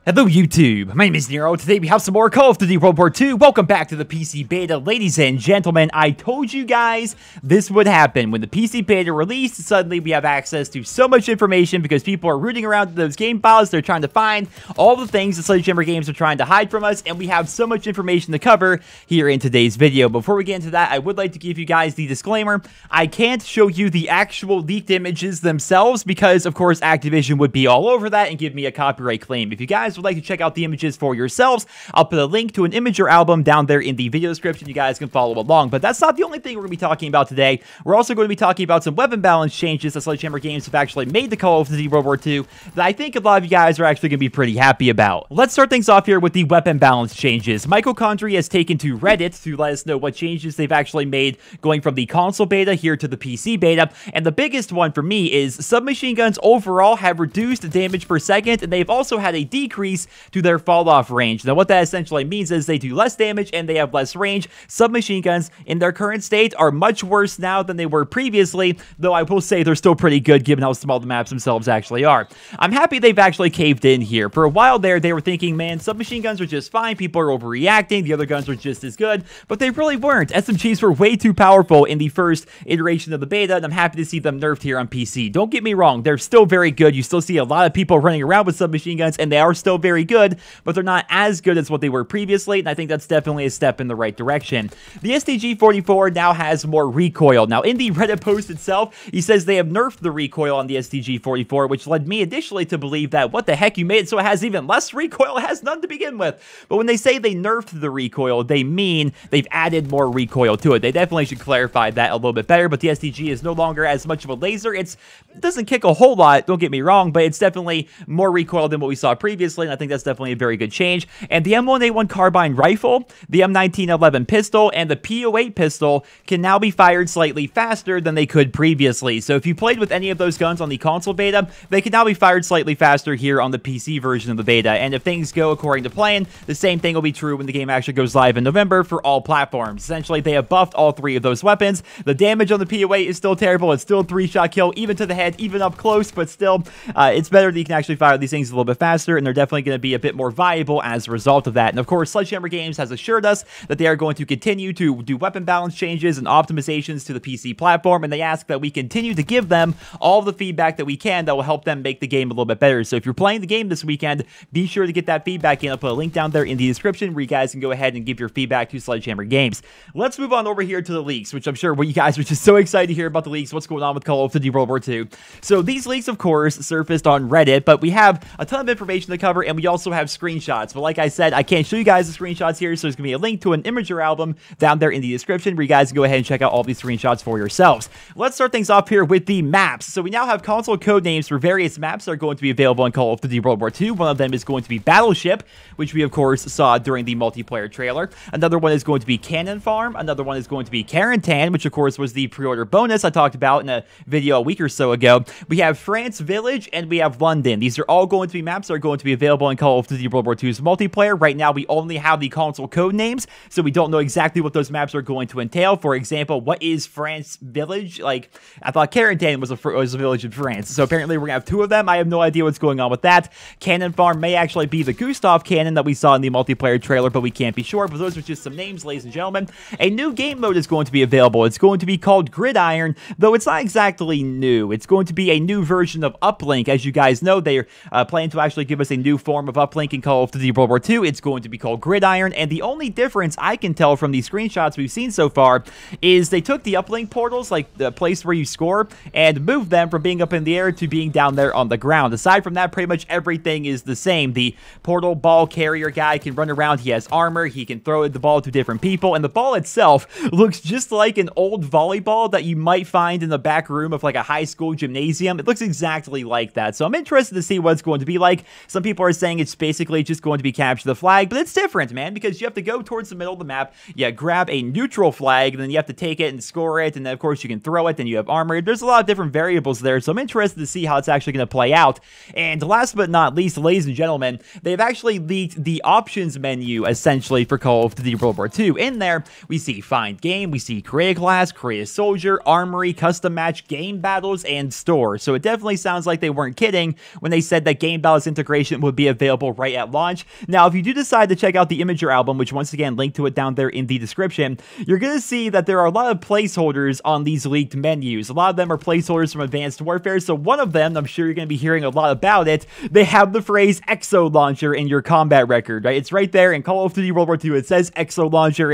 Hello YouTube, my name is Nero. Today we have some more Call of Duty World War II. Welcome back to the PC beta. Ladies and gentlemen, I told you guys this would happen. When the PC beta released, suddenly we have access to so much information because people are rooting around those game files. They're trying to find all the things the Sledgehammer games are trying to hide from us, and we have so much information to cover here in today's video. Before we get into that, I would like to give you guys the disclaimer. I can't show you the actual leaked images themselves because, of course, Activision would be all over that and give me a copyright claim. If you guys would like to check out the images for yourselves, I'll put a link to an imager album down there in the video description. You guys can follow along. But that's not the only thing we're going to be talking about today. We're also going to be talking about some weapon balance changes that Sledgehammer games have actually made to Call of Duty World War II that I think a lot of you guys are actually going to be pretty happy about. Let's start things off here with the weapon balance changes. Michael Condrey has taken to Reddit to let us know what changes they've actually made going from the console beta here to the PC beta. And the biggest one for me is submachine guns overall have reduced damage per second, and they've also had a decrease to their fall-off range. Now, what that essentially means is they do less damage and they have less range. Submachine guns in their current state are much worse now than they were previously, though I will say they're still pretty good given how small the maps themselves actually are. I'm happy they've actually caved in here. For a while there, they were thinking, man, submachine guns are just fine, people are overreacting, the other guns are just as good, but they really weren't. SMGs were way too powerful in the first iteration of the beta, and I'm happy to see them nerfed here on PC. Don't get me wrong, they're still very good. You still see a lot of people running around with submachine guns, and they are still very good, but they're not as good as what they were previously, and I think that's definitely a step in the right direction. The STG-44 now has more recoil. Now, in the Reddit post itself, he says they have nerfed the recoil on the STG-44, which led me additionally to believe that, what the heck, you made it so it has even less recoil? It has none to begin with. But when they say they nerfed the recoil, they mean they've added more recoil to it. They definitely should clarify that a little bit better, but the STG is no longer as much of a laser. It doesn't kick a whole lot, don't get me wrong, but it's definitely more recoil than what we saw previously, and I think that's definitely a very good change. And the M1A1 Carbine rifle, the M1911 pistol, and the P08 pistol can now be fired slightly faster than they could previously. So if you played with any of those guns on the console beta, they can now be fired slightly faster here on the PC version of the beta. And if things go according to plan, the same thing will be true when the game actually goes live in November for all platforms. Essentially, they have buffed all three of those weapons. The damage on the P08 is still terrible. It's still a 3-shot kill, even to the head, even up close, but still, it's better that you can actually fire these things a little bit faster, and they're definitely going to be a bit more viable as a result of that. And of course, Sledgehammer Games has assured us that they are going to continue to do weapon balance changes and optimizations to the PC platform, and they ask that we continue to give them all the feedback that we can that will help them make the game a little bit better. So if you're playing the game this weekend, be sure to get that feedback in. I'll put a link down there in the description where you guys can go ahead and give your feedback to Sledgehammer Games. Let's move on over here to the leaks, which I'm sure you guys are just so excited to hear about the leaks, what's going on with Call of Duty World War II. So these leaks, of course, surfaced on Reddit, but we have a ton of information to cover, and we also have screenshots. But like I said, I can't show you guys the screenshots here, so there's going to be a link to an imager album down there in the description where you guys can go ahead and check out all these screenshots for yourselves. Let's start things off here with the maps. So we now have console code names for various maps that are going to be available in Call of Duty World War II. One of them is going to be Battleship, which we of course saw during the multiplayer trailer. Another one is going to be Cannon Farm. Another one is going to be Carentan, which of course was the pre-order bonus I talked about in a video a week or so ago. We have France Village, and we have London. These are all going to be maps that are going to be available in Call of Duty World War II's multiplayer. Right now, we only have the console code names, so we don't know exactly what those maps are going to entail. For example, what is France Village? Like, I thought Carentan was a village in France, so apparently we're going to have two of them. I have no idea what's going on with that. Cannon Farm may actually be the Gustav cannon that we saw in the multiplayer trailer, but we can't be sure. But those are just some names, ladies and gentlemen. A new game mode is going to be available. It's going to be called Gridiron, though it's not exactly new. It's going to be a new version of Uplink. As you guys know, they're planning to actually give us a new form of Uplink in Call of Duty World War II. It's going to be called Gridiron, and the only difference I can tell from the screenshots we've seen so far is they took the uplink portals, like the place where you score, and moved them from being up in the air to being down there on the ground. Aside from that, pretty much everything is the same. The portal ball carrier guy can run around, he has armor, he can throw the ball to different people, and the ball itself looks just like an old volleyball that you might find in the back room of like a high school gymnasium. It looks exactly like that, so I'm interested to see what it's going to be like. Some people people are saying it's basically just going to be capture the flag, but it's different, man, because you have to go towards the middle of the map, yeah, grab a neutral flag, and then you have to take it and score it, and then, of course, you can throw it, then you have armor. There's a lot of different variables there, so I'm interested to see how it's actually going to play out. And last but not least, ladies and gentlemen, they've actually leaked the options menu, essentially, for Call of Duty World War II. In there, we see Find Game, we see Create a Class, Create a Soldier, Armory, Custom Match, Game Battles, and Store. So it definitely sounds like they weren't kidding when they said that Game Battles integration would be available right at launch. Now, if you do decide to check out the Imager album, which once again, link to it down there in the description, you're going to see that there are a lot of placeholders on these leaked menus. A lot of them are placeholders from Advanced Warfare, so one of them, I'm sure you're going to be hearing a lot about it, they have the phrase EXO Launcher in your combat record, right? It's right there in Call of Duty World War II. It says EXO Launcher.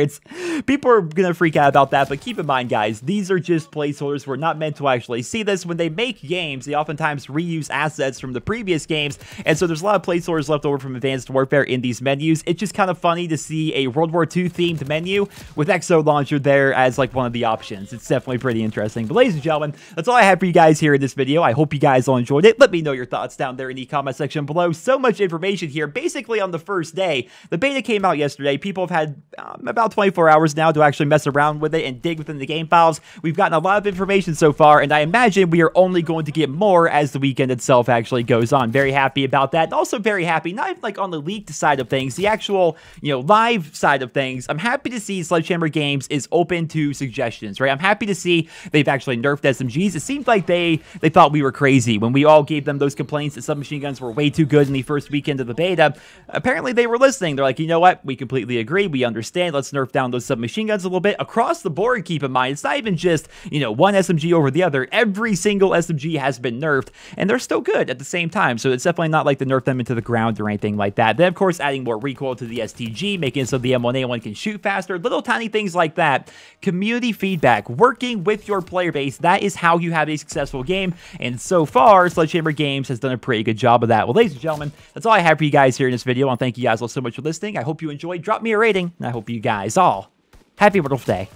People are going to freak out about that, but keep in mind, guys, these are just placeholders. We're not meant to actually see this. When they make games, they oftentimes reuse assets from the previous games, and so there's a lot of placeholders left over from Advanced Warfare in these menus. It's just kind of funny to see a World War II themed menu with EXO Launcher there as like one of the options. It's definitely pretty interesting. But ladies and gentlemen, that's all I have for you guys here in this video. I hope you guys all enjoyed it. Let me know your thoughts down there in the comment section below. So much information here. Basically on the first day, the beta came out yesterday. People have had about 24 hours now to actually mess around with it and dig within the game files. We've gotten a lot of information so far, and I imagine we are only going to get more as the weekend itself actually goes on. Very happy about that. And also very happy, not even like on the leaked side of things, the actual, live side of things. I'm happy to see Sledgehammer Games is open to suggestions, right? I'm happy to see they've actually nerfed SMGs. It seemed like they thought we were crazy when we all gave them those complaints that submachine guns were way too good in the first weekend of the beta. Apparently they were listening. They're like, you know what? We completely agree. We understand. Let's nerf down those submachine guns a little bit. Across the board, keep in mind, it's not even just, one SMG over the other. Every single SMG has been nerfed, and they're still good at the same time. So it's definitely not like to nerf them into the ground or anything like that. Then, of course, adding more recoil to the STG, making it so the M1A1 can shoot faster, little tiny things like that. Community feedback, working with your player base, that is how you have a successful game, and so far, Sledgehammer Games has done a pretty good job of that. Well, ladies and gentlemen, that's all I have for you guys here in this video. I want to thank you guys all so much for listening. I hope you enjoyed. Drop me a rating, and I hope you guys all happy birthday.